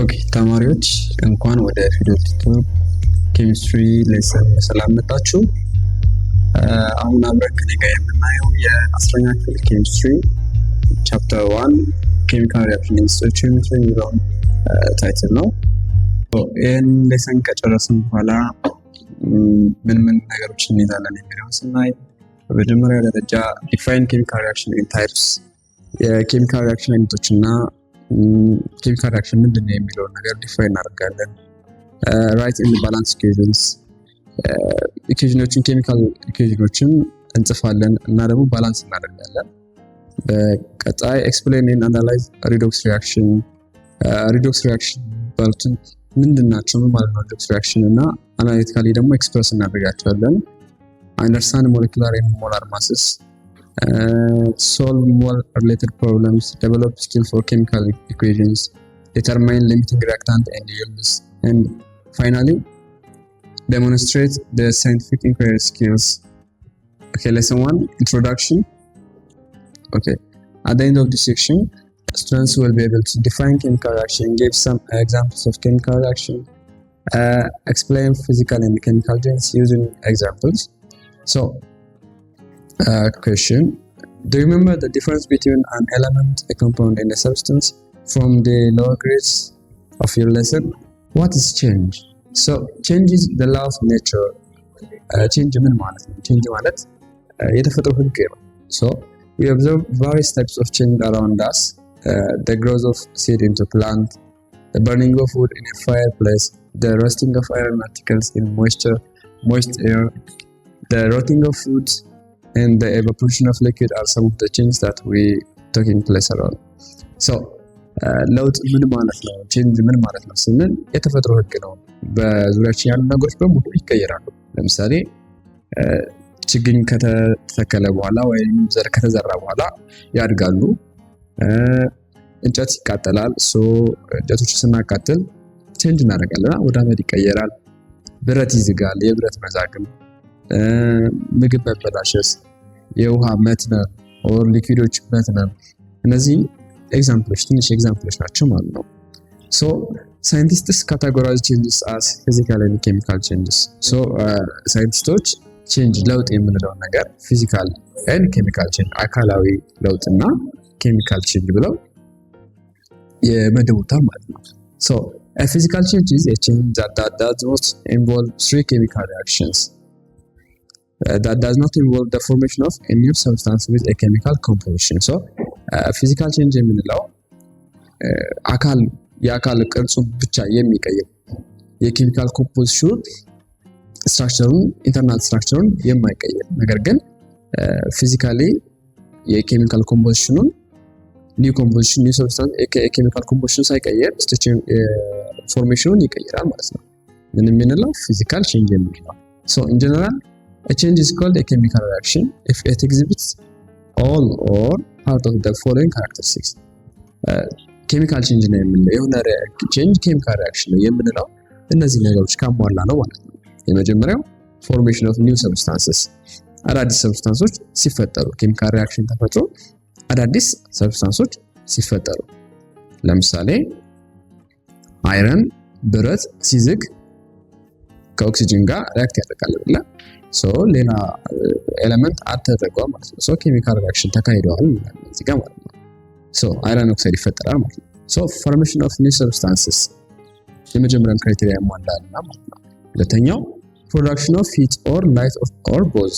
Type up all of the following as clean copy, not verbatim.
ኦኬ ተማሪዎች እንኳን ወደ ፊደልቲቱ ኬሚስትሪ ሌሰን በሰላም መጣችሁ። አሁን አብረን ከኔ ጋር የምናየው የ10ኛ ክፍል ኬሚስትሪ ቻፕተር 1 ኬሚካል ሪአክሽን ኢን ስቶይቺዮሜትሪ የሚለውን ታይትል ነው። ይህን ሌሰን ከጨረስን በኋላ ምን ነገሮችን እንይዛለን የሚለውን ስናይ በመጀመሪያ ደረጃ ዲፋይን ኬሚካል ሪአክሽን ኢን ታይፕስ፣ የኬሚካል ሪአክሽን አይነቶችና ኬሚካል ሪአክሽን ምንድነው የሚለውን ነገር ዲፋይን እናደርጋለን። ራይት ኤንድ ባላንስ ኢኩዌሽንስ፣ ኢኩዌሽኖችን ኬሚካል ኢኩዌሽኖችን እንጽፋለን እና ደግሞ ባላንስ እናደርጋለን። በቀጣይ ኤክስፕሌን ኤንድ አናላይዝ ሪዶክስ ሪአክሽን፣ ሪዶክስ ሪአክሽን ባሉትን ምንድናቸው ማለት ነው ሪዶክስ ሪአክሽን እና አናሊቲካሊ ደግሞ ኤክስፕረስ እናደርጋቸዋለን። አንደርስታንድ ሞለኪውላር ኤንድ ሞላር ማስስ፣ solve mole related problems, develop skill for chemical equations, determine limiting reactant and yields, and finally demonstrate the scientific inquiry skills. Okay, lesson 1, introduction. Okay, at the end of this section students will be able to define chemical reaction, give some examples of chemical reaction, explain physical and chemical terms using examples. So question: do you remember the difference between an element, a compound, and a substance from the lower grades of your lesson? What is change? So change is the law of nature. Change ምን ማለት ነው? change ማለት የተፈጥሮ ህግ ነው። So we observe various types of change around us. The growth of seed into plant, the burning of wood in a fireplace, the roasting of iron particles in moist air, the rotting of food, and the evaporation of liquid are some of the changes that we taking place around. So ለውጥ ምን ማለት ነው? ቼንጅ ምን ማለት ነው ስንል የተፈጥሮ ህግ ነው። በዙሪያችን ያሉ ነገሮች በሙሉ ይቀየራሉ። ለምሳሌ ችግኝ ከተተከለ በኋላ ወይም ዘር ከተዘራ በኋላ ያድጋሉ። እንጨት ይቃጠላል። እንጨቶችን ስናቃጥል ቼንጅ እናደርጋለን፣ ወደ አመድ ይቀየራል። ብረት ይዝጋል፣ የብረት መዛግም፣ ምግብ መበላሸት፣ የውሃ መትነን ኦር ሊኩዊዶች መትነን፣ እነዚህ ኤግዛምፕሎች ትንሽ ኤግዛምፕሎች ናቸው ማለት ነው። ሶ ሳይንቲስትስ ካታጎራይዝ ቼንጅስ አስ ፊዚካል ኤንድ ኬሚካል ቼንጅስ። ሶ ሳይንቲስቶች ቼንጅ ለውጥ የምንለውን ነገር ፊዚካል ኤንድ ኬሚካል ቼንጅ አካላዊ ለውጥና ኬሚካል ቼንጅ ብለው የመደቡታል ማለት ነው። ሶ a physical change is a change that does not involve three chemical reactions. That does not involve the formation of a new substance with a chemical composition. So physical change የምንለው የአካል ቅርጹን ብቻ የሚቀይር የኬሚካል ኮምፖዚሽኑን ስትራክቸሩን ኢንተርናል ስትራክቸሩን የማይቀይር ነገር ግን ፊዚካሊ የኬሚካል ኮምፖዚሽኑን ኒው ኮምፖዚሽን ኒው ሰብስታንስ የኬሚካል ኮምፖዚሽን ሳይቀየር ፎርሜሽኑን ይቀይራል ማለት ነው። ምን የምንለው ፊዚካል ቼንጅ የምንለው። So in general a change is called a chemical reaction if it exhibits all or part of the following characteristics. ኬሚካል ቼንጅ ነው የምንለው የሆነ ቼንጅ ኬሚካል ሪአክሽን ነው የምንለው እነዚህ ነገሮች ካሟላ ነው ማለት ነው። የመጀመሪያው ፎርሜሽን ኦፍ ኒው ሰብስታንስስ፣ አዳዲስ ሰብስታንሶች ሲፈጠሩ፣ ኬሚካል ሪአክሽን ተፈጥሮ አዳዲስ ሰብስታንሶች ሲፈጠሩ፣ ለምሳሌ አይረን ብረት ሲዝግ ከኦክሲጅን ጋር ሪአክት ያደርጋል አይደል? ሶ ሌላ ኤሌመንት አተጠቀው ማለት ነው። ሶ ኬሚካል ሪአክሽን ተካሂደዋል እዚህ ጋር ማለት ነው። ሶ አይረን ኦክሳይድ ይፈጠራል ማለት ነው። ሶ ፎርሜሽን ኦፍ ኒው ሰብስታንስስ የመጀመሪያው ክራይቴሪያ ያሟላልና ማለት ነው። ሁለተኛው ፕሮዳክሽን ኦፍ ሂት ኦር ላይት ኦር ቦዝ።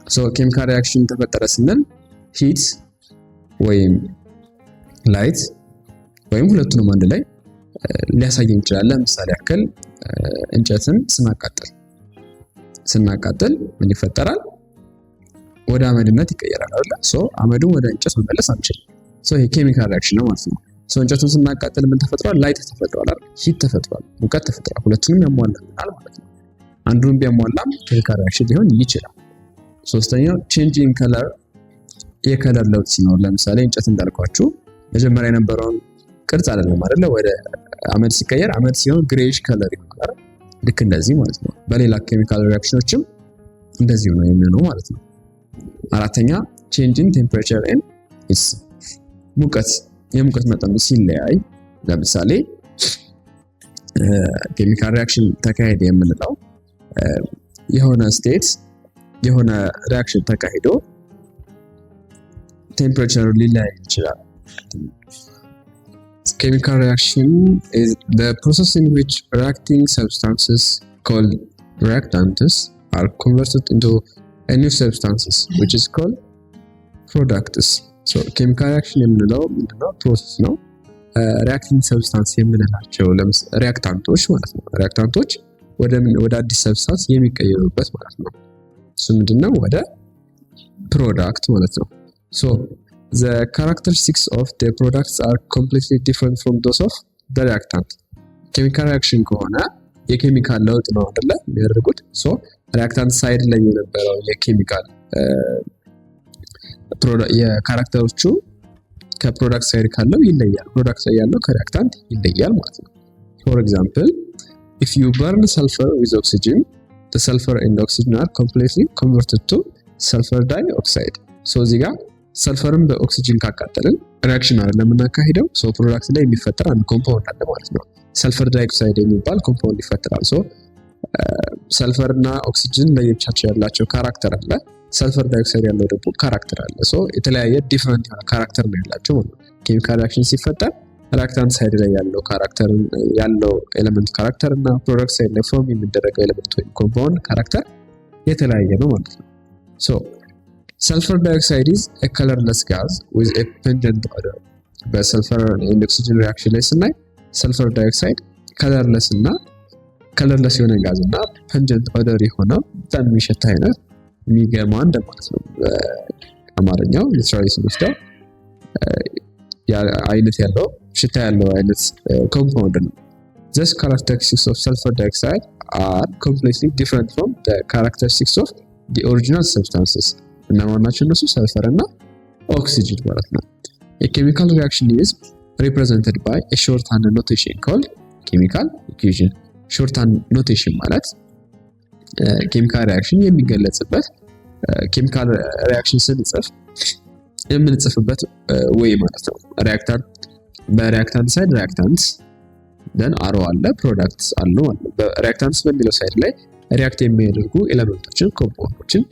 ሶ ኬሚካል ሪአክሽን ተፈጠረ ስንል ሂት ወይም ላይት ወይም ሁለቱንም አንድ ላይ ሊያሳየን ይችላል። ለምሳሌ ያክል እንጨትን ስናቃጥል ምን ይፈጠራል? ወደ አመድነት ይቀየራል አይደል? ሶ አመዱን ወደ እንጨት መመለስ አንችልም። ሶ ይሄ ኬሚካል ሪአክሽን ነው ማለት ነው። ሶ እንጨቱን ስናቃጥል ምን ተፈጥሯል? ላይት ተፈጥሯል አይደል? ሂት ተፈጥሯል፣ ሙቀት ተፈጥሯል። ሁለቱንም ያሟላልናል ማለት ነው። አንዱን ቢያሟላም ኬሚካል ሪአክሽን ሊሆን ይችላል። ሶስተኛው ቼንጅ ኢን ከለር፣ የከለር ለውጥ ሲኖር፣ ለምሳሌ እንጨት እንዳልኳችሁ መጀመሪያ የነበረውን ቅርጽ አይደለም አይደለ? ወደ አመድ ሲቀየር አመድ ሲሆን ግሬይሽ ከለር ይሆናል። ልክ እንደዚህ ማለት ነው። በሌላ ኬሚካል ሪአክሽኖችም እንደዚህ ነው የሚሆነው ማለት ነው። አራተኛ ቼንጅ ኢን ቴምፕሬቸር ኤንድ ኢትስ፣ ሙቀት የሙቀት መጠኑ ሲለያይ ለምሳሌ ኬሚካል ሪያክሽን ተካሄደ የምንለው የሆነ ስቴት የሆነ ሪያክሽን ተካሂዶ ቴምፕሬቸሩ ሊለያይ ይችላል። Chemical reaction is the process in which reacting substances called reactants are converted into a new substances which is called products. So chemical reaction የምንለው ምንድነው? ፕሮሰስ ነው። reacting substance የምንላቸው ሪያክታንቶች ማለት ነው። ሪያክታንቶች ወደ አዲስ ሰብስታንስ የሚቀየሩበት ማለት ነው። እሱ ምንድነው? ወደ ፕሮዳክት ማለት ነው። So the characteristics of the products are completely different from those of the reactant. Chemical reaction ከሆነ የኬሚካል ለውጥ ነው አይደለ የሚያደርጉት። ሶ ሪያክታንት ሳይድ ላይ የነበረው የኬሚካል የካራክተሮቹ ከፕሮዳክት ሳይድ ካለው ይለያል። ፕሮዳክት ላይ ያለው ከሪያክታንት ይለያል ማለት ነው። For example, if you burn sulfur with oxygen, the sulfur and oxygen are completely converted to sulfur dioxide. So እዚህ ጋር ሰልፈርን በኦክሲጅን ካቃጠልን ሪአክሽን አይደለም የምናካሂደው። ሶ ፕሮዳክት ላይ የሚፈጠር አንድ ኮምፓውንድ አለ ማለት ነው። ሰልፈር ዳይኦክሳይድ የሚባል ኮምፓውንድ ይፈጠራል። ሶ ሰልፈር እና ኦክሲጅን ለየብቻቸው ያላቸው ካራክተር አለ። ሰልፈር ዳይኦክሳይድ ያለው ደግሞ ካራክተር አለ። ሶ የተለያየ ዲፈረንት የሆነ ካራክተር ነው ያላቸው ማለት ነው። ኬሚካል ሪአክሽን ሲፈጠር ሪአክታንት ሳይድ ላይ ያለው ካራክተር ያለው ኤሌመንት ካራክተር እና ፕሮዳክት ሳይድ ላይ ፎርም የሚደረገው ኤሌመንት ወይም ኮምፓውንድ ካራክተር የተለያየ ነው ማለት ነው። ሶ sulfur dioxide is a colorless gas with a pungent odor. በሰልፈር and oxygen reaction ላይ ስናይ ሰልፈር ዳይኦክሳይድ ከለርለስ የሆነ ጋዝ እና pungent odor የሆነ በጣም የሚሸታ አይነት የሚገርም አንድ ማለት ነው። በአማርኛው ሊትራሊ ስንወስደው አይነት ያለው ሽታ ያለው አይነት ኮምፓውንድ ነው። These characteristics of sulfur dioxide are completely different from the characteristics of the original substances. እና ማናቸው እነሱ ሰልፈር እና ኦክሲጅን ማለት ነው። A chemical reaction is represented by a shorthand notation called chemical equation. shorthand notation ማለት ኬሚካል ሪአክሽን የሚገለጽበት ኬሚካል ሪአክሽን ስንጽፍ የምንጽፍበት ወይ ማለት ነው። በሪአክታንት ሳይድ ሪአክታንት then አሮ አለ ፕሮዳክትስ አሉ ማለት ነው። በሪአክታንትስ በሚለው ሳይድ ላይ ሪአክት የሚያደርጉ ኤሌመንቶችን ኮምፓውንዶችን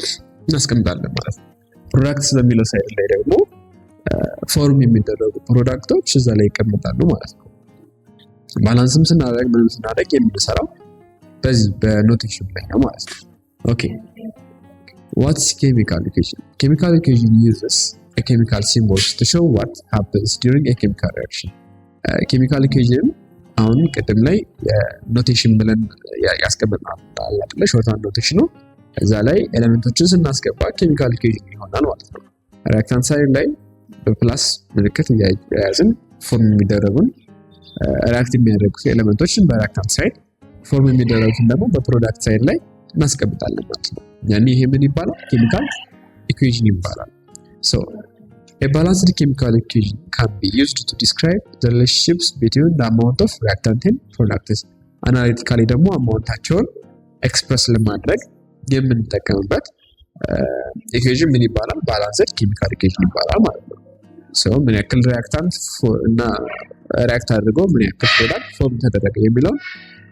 እናስቀምጣለን ማለት ነው። ፕሮዳክትስ በሚለው ሳይድ ላይ ደግሞ ፎርም የሚደረጉ ፕሮዳክቶች እዛ ላይ ይቀመጣሉ ማለት ነው። ባላንስም ስናደርግ ምንም ስናደርግ የምንሰራው በዚህ በኖቴሽን ላይ ነው ማለት ነው። ኦኬ what is chemical equation? Chemical equation uses a chemical symbols to show what happens during a chemical reaction. chemical equation አሁን ቀደም ላይ ኖቴሽን ብለን ያስቀምጥናል አይደል? ሾርት ኖቴሽኑ እዛ ላይ ኤሌመንቶችን ስናስገባ ኬሚካል ኢኩዌሽን ይሆናል ማለት ነው። ሪአክታንት ሳይድ ላይ በፕላስ ምልክት እያያዝን ፎርም የሚደረጉን ሪአክት የሚያደርጉት ኤሌመንቶችን በሪአክታንት ሳይድ ፎርም የሚደረጉትን ደግሞ በፕሮዳክት ሳይድ ላይ እናስቀምጣለን ማለት ነው። ያኔ ይሄ ምን ይባላል? ኬሚካል ኢኩዌሽን ይባላል። So a balanced chemical equation can be used to describe the relationships between the amount of reactant and products. Analytically ደግሞ አማውንታቸውን ኤክስፕረስ ለማድረግ የምንጠቀምበት ኢኩዌሽን ምን ይባላል? ባላንስድ ኬሚካል ኢኩዌሽን ይባላል ማለት ነው። ሶ ምን ያክል ሪአክታንት እና ሪአክት አድርጎ ምን ያክል ፕሮዳክት ፎርም ተደረገ የሚለውን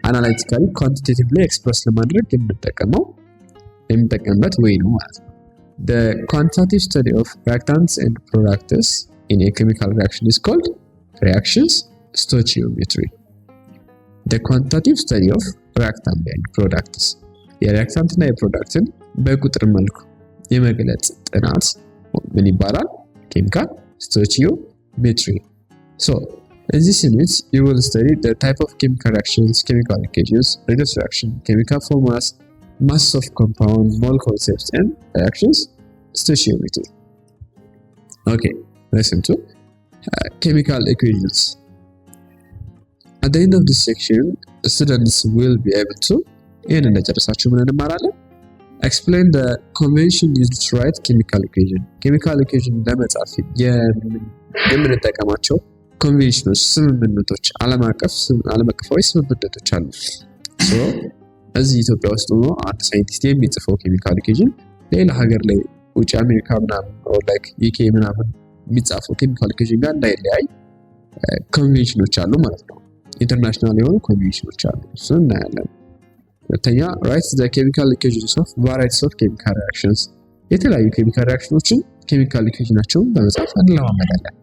አናላይቲካሊ ኳንቲቴቲቭሊ ኤክስፕረስ ለማድረግ የምንጠቀምበት ወይ ነው ማለት ነው። The quantitative study of reactants and products in a chemical reaction is called reactions stoichiometry. The quantitative study of reactant and products የሪአክታንት እና የፕሮዳክትን በቁጥር መልኩ የመግለጽ ጥናት ምን ይባላል? ኬሚካል stoichiometry. So in this unit you will study the type of chemical reactions, chemical equations, redox reaction, chemical formulas, mass of compound, mole concepts and reactions stoichiometry. Okay, listen to chemical equations. At the end of this section students will be able to ይሄን እንደጨረሳችሁ ምን እንማራለን? Explain the convention used to write chemical equation. chemical equation ለመጻፍ የምንጠቀማቸው ኮንቬንሽኖች፣ ስምምነቶች፣ ዓለም አቀፋዊ ስምምነቶች አሉ። ሶ እዚህ ኢትዮጵያ ውስጥ ሆኖ አንድ ሳይንቲስት የሚጽፈው ኬሚካል ኢኩዌሽን ሌላ ሀገር ላይ ውጭ አሜሪካ ምናምን ኦር ላይክ ዩኬ ምናምን የሚጻፈው ኬሚካል ኢኩዌሽን ጋር እንዳይለያይ ኮንቬንሽኖች አሉ ማለት ነው። ኢንተርናሽናል የሆኑ ኮንቬንሽኖች አሉ፣ እሱን እናያለን። ሁለተኛ ራይት ዘ ኬሚካል ኢኩዌሽንስ ኦፍ ቫራይቲስ ኦፍ ኬሚካል ሪአክሽንስ፣ የተለያዩ ኬሚካል ሪአክሽኖችን ኬሚካል ኢኩዌሽናቸውን በመጻፍ እንለማመዳለን።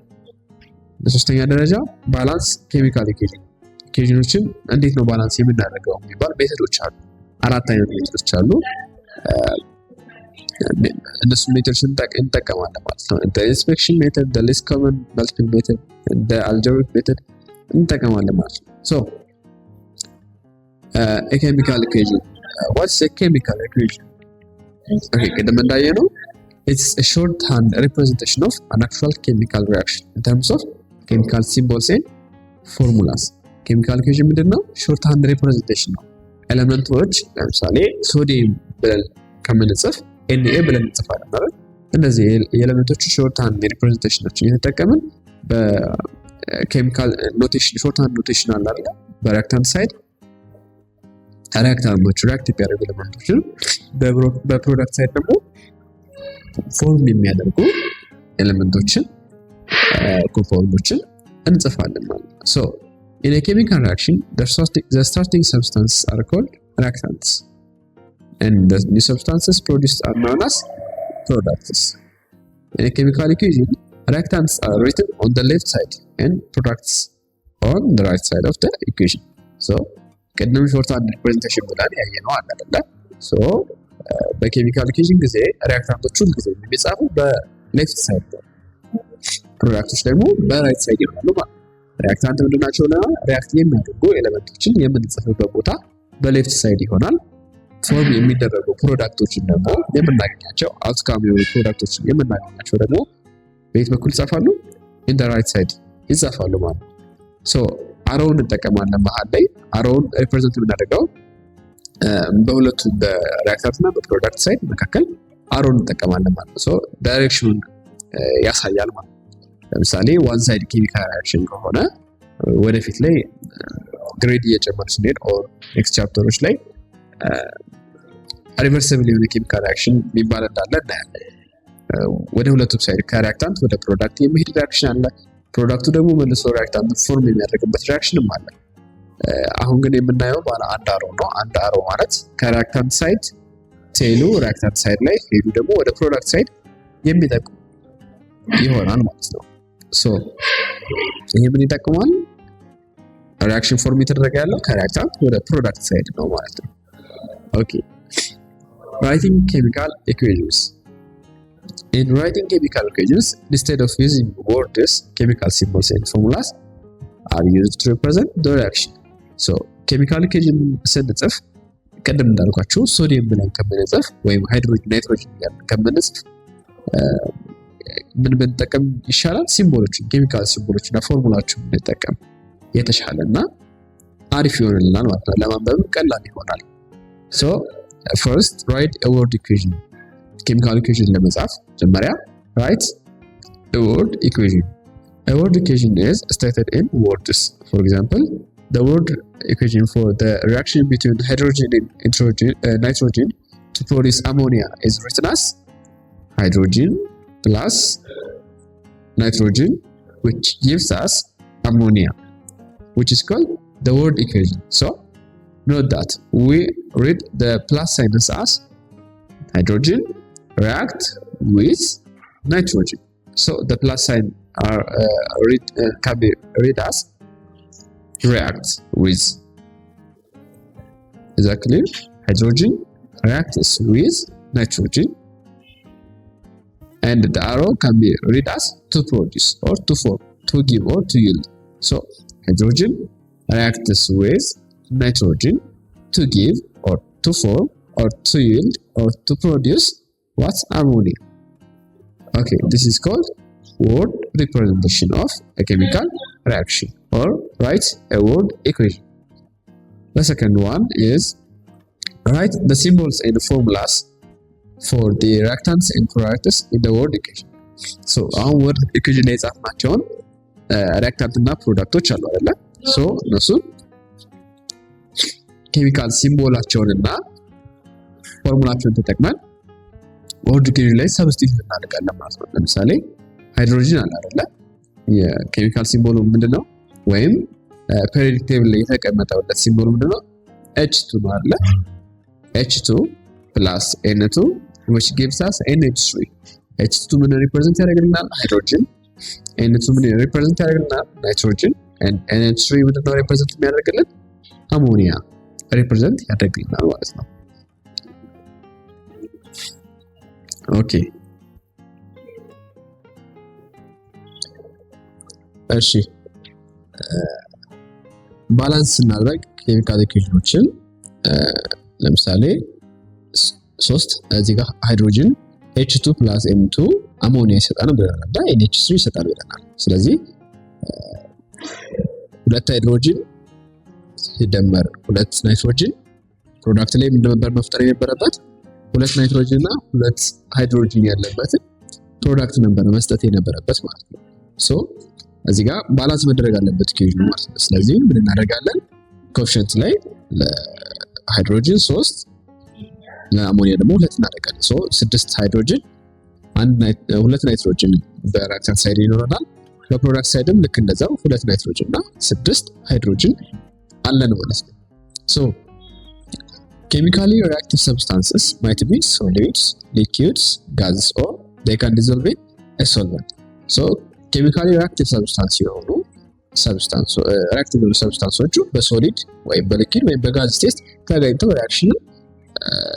በሶስተኛ ደረጃ ባላንስ ኬሚካል ኢኩዌሽኖችን እንዴት ነው ባላንስ የምናደርገው የሚባል ሜቶዶች አሉ። 4 አይነት ሜቶዶች አሉ። እነሱ ሜቶዶችን እንጠቀማለን ማለት ነው። ኢንስፔክሽን ሜተድ፣ ሊስት ኮመን መልቲፕል ሜተድ፣ አልጀብሪክ ሜተድ እንጠቀማለን ማለት ነው። ሶ a chemical equation, what's a chemical equation? Okay, ቅድም እንዳየነው it's a shorthand representation of an actual chemical reaction in terms of chemical symbols and formulas. chemical equation ምንድነው? shorthand representation ነው። ኤሌመንቶች ለምሳሌ ሶዲየም ብለን ከምንጽፍ Na ብለን እንጽፋለን ማለት እነዚህ የኤሌመንቶች shorthand representationዎችን እየተጠቀምን በኬሚካል ኖቴሽን shorthand notation አለ አይደል? በሪአክታንት ሳይድ ሪአክታንቶች ሪአክቲቭ ያደርጉ ኤሌመንቶችን በፕሮዳክት ሳይድ ደግሞ ፎርም የሚያደርጉ ኤሌመንቶችን ኮምፓውንዶችን እንጽፋለን ማለት ነው። ሶ in a chemical reaction the starting substances are called reactants and the new substances produced are known as products. In a chemical equation reactants are written on the left side and products on the right side of the equation. So ቅድም ሾርትሃንድ ሪፕሬዘንቴሽን ብለን ያየነው አለ አይደለ? ሶ በኬሚካል ኢኩዌሽን ጊዜ ሪአክታንቶች ሁሉ ጊዜ የሚጻፉ በሌፍት ሳይድ ነው፣ ፕሮዳክቶች ደግሞ በራይት ሳይድ ይሆናሉ ማለት ነው። ሪአክታንት ምንድናቸው? ሪአክት የሚያደርጉ ኤሌመንቶችን የምንጽፍበት ቦታ በሌፍት ሳይድ ይሆናል። ፎርም የሚደረጉ ፕሮዳክቶችን ደግሞ የምናገኛቸው አውትካም የሆኑ ፕሮዳክቶችን የምናገኛቸው ደግሞ በየት በኩል ይጻፋሉ? ኢን ዘ ራይት ሳይድ ይጻፋሉ ማለት ነው። ሶ አሮውን እንጠቀማለን መሃል ላይ። አሮውን ሪፕሬዘንት የምናደርገው በሁለቱም በሪአክታንት እና በፕሮዳክት ሳይድ መካከል አሮውን እንጠቀማለን ማለት ነው። ሶ ዳይሬክሽኑን ያሳያል ማለት ነው። ለምሳሌ ዋን ሳይድ ኬሚካል ሪአክሽን ከሆነ ወደፊት ላይ ግሬድ እየጨመረ ስንሄድ ኦር ኔክስት ቻፕተሮች ላይ ሪቨርሲብል የሆነ ኬሚካል ሪአክሽን የሚባል እንዳለ እናያለን። ወደ ሁለቱም ሳይድ ከሪአክታንት ወደ ፕሮዳክት የሚሄድ ሪአክሽን አለ። ፕሮዳክቱ ደግሞ መልሶ ሪአክታንት ፎርም የሚያደርግበት ሪአክሽንም አለ። አሁን ግን የምናየው ባለ አንድ አሮ ነው። አንድ አሮ ማለት ከሪአክታንት ሳይድ ቴሉ ሪአክታንት ሳይድ ላይ ሄዱ ደግሞ ወደ ፕሮዳክት ሳይድ የሚጠቅሙ ይሆናል ማለት ነው። ሶ ይሄ ምን ይጠቅማል? ሪአክሽን ፎርም የተደረገ ያለው ከሪአክታንት ወደ ፕሮዳክት ሳይድ ነው ማለት ነው። ኦኬ writing chemical equations. In writing chemical equations, instead of using words, chemical symbols and formulas are used to represent the reaction. So, chemical equation ስንጽፍ ቀደም እንዳልኳችሁ ሶዲየም ብለን ከምንጽፍ ወይም ሃይድሮጅን ናይትሮጅን ብለን ከምንጽፍ ምን ብንጠቀም ይሻላል? ሲምቦሎችን ኬሚካል ሲምቦሎችና ፎርሙላዎችን ብንጠቀም የተሻለና አሪፍ ይሆንልናል ማለት ነው። ለማንበብም ቀላል ይሆናል። So, first write a word equation. ኬሚካል ኢኩዌሽን ለመጻፍ መጀመሪያ write a word equation. A word equation is stated in words. For example, the word equation for the reaction between hydrogen and nitrogen to produce ammonia is written as hydrogen plus nitrogen, which gives us ammonia, which is called the word equation. So, note that we read the plus sign as hydrogen react with nitrogen. So the plus sign can be read as react with. Is that clear? Hydrogen reacts with nitrogen, and the arrow can be read as to produce or to form, to give or to yield. So hydrogen reacts with nitrogen to give or to form or to yield or to produce what's ammonia. Okay, this is called word representation of a chemical reaction, or write a word equation. The second one is write the symbols and formulas for the reactants and products in the word equation. So our word equation ላይ ጻፍናቸውን ሪአክታንት እና ፕሮዳክቶች አሉ አይደለ? ሶ እነሱ ኬሚካል ሲምቦላቸውንና ፎርሙላቸውን ተጠቅመን ወርድ ኢኩዌሽን ላይ ሰብስቲቱት እናደርጋለን ማለት ነው። ለምሳሌ ሃይድሮጅን አለ አይደለ? የኬሚካል ሲምቦሉ ምንድነው? ወይም ፔሪዮዲክ ቴብል ላይ የተቀመጠበት ሲምቦል ምንድነው? H2 ነው አይደል? H2 plus N2 which gives us NH3. H2 ምን ሪፕሬዘንት ያደርግልናል? ሃይድሮጅን። N2 ምን ሪፕሬዘንት ያደርግልናል? ናይትሮጅን። and NH3 ምንድነው ሪፕሬዘንት የሚያደርግልን? አሞኒያ ሪፕሬዘንት ያደርግልናል ማለት ነው። ኦኬ እሺ ባላንስ ስናደርግ ኬሚካል ኢኩዌሽኖችን ለምሳሌ 3 እዚህ ጋር ሃይድሮጅን H2 plus N2 አሞኒያ ይሰጣል ብለናል እና NH3 ይሰጣል ብለናል። ስለዚህ ሁለት ሃይድሮጅን ሲደመር ሁለት ናይትሮጅን ፕሮዳክት ላይ ምን ነበር መፍጠር የነበረበት? ሁለት ናይትሮጅን እና ሁለት ሃይድሮጅን ያለበት ፕሮዳክት ነበር መስጠት የነበረበት ማለት ነው። ሶ እዚህ ጋር ባላንስ መደረግ አለበት ኢኩዌሽኑ ማለት ነው። ስለዚህ ምን እናደርጋለን? ኮኤፊሺየንት ላይ ለሃይድሮጅን 3 ለአሞኒያ ደግሞ 2 እናደርጋለን። ሶ 6 ሃይድሮጅን ሁለት ናይትሮጅን በሪአክታንት ሳይድ ይኖረናል። በፕሮዳክት ሳይድም ልክ እንደዛው 2 ናይትሮጅን እና 6 ሃይድሮጅን አለን ማለት ነው። ሶ chemically reactive substances might be solids, liquids, gases or they can dissolve in a solvent. So chemically reactive substance የሆኑ reactive substances በሶሊድ ወይም በሊኪድ ወይም በጋዝ ስቴት ተገኝተው ሪአክሽን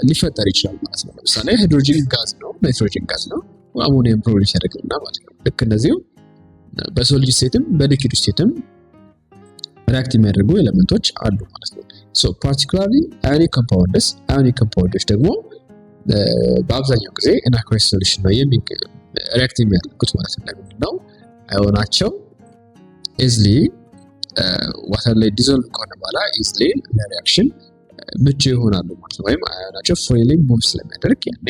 ሊፈጠር ይችላል ማለት ነው። ለምሳሌ ሃይድሮጅን ጋዝ ነው፣ ናይትሮጅን ጋዝ ነው፣ አሞኒየም ፕሮዲዩስ ያደርግልናል ማለት ነው። ልክ እንደዚሁ በሶሊድ ስቴትም በሊኪድ ስቴትም ሪአክት የሚያደርጉ ኤሌመንቶች አሉ ማለት ነው። ሶ ፓርቲኩላርሊ አዮኒክ ኮምፓውንዶች ደግሞ በአብዛኛው ጊዜ ኢን አኩወስ ሶሉሽን ነው ሪአክት የሚያደርጉት ማለት ነው። ለምንድነው? አዮናቸው ኢዝሊ ዋተር ላይ ዲዞልቭ ከሆነ በኋላ ኢዝሊ ለሪአክሽን ምቹ ይሆናሉ ማለት ነው። ወይም አዮናቸው ፍሪሊ ሙቭ ስለሚያደርግ ያኔ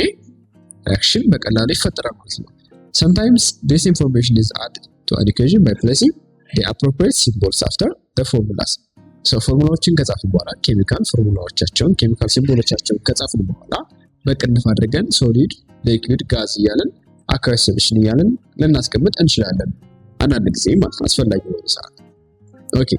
ሪአክሽን በቀላሉ ይፈጠራል ማለት ነው። sometimes this information is added to an equation by placing the appropriate symbols after the formulas. So ፎርሙላዎችን ከጻፍን በኋላ ኬሚካል ሲምቦሎቻቸውን ከጻፍን በኋላ በቅንፍ አድርገን ሶሊድ፣ ሊኩዊድ፣ ጋዝ እያለን አኩወስ ሶሉሽን እያለን ልናስቀምጥ እንችላለን አንዳንድ ጊዜ ማለት ነው አስፈላጊ የሆነ ሰዓት። ኦኬ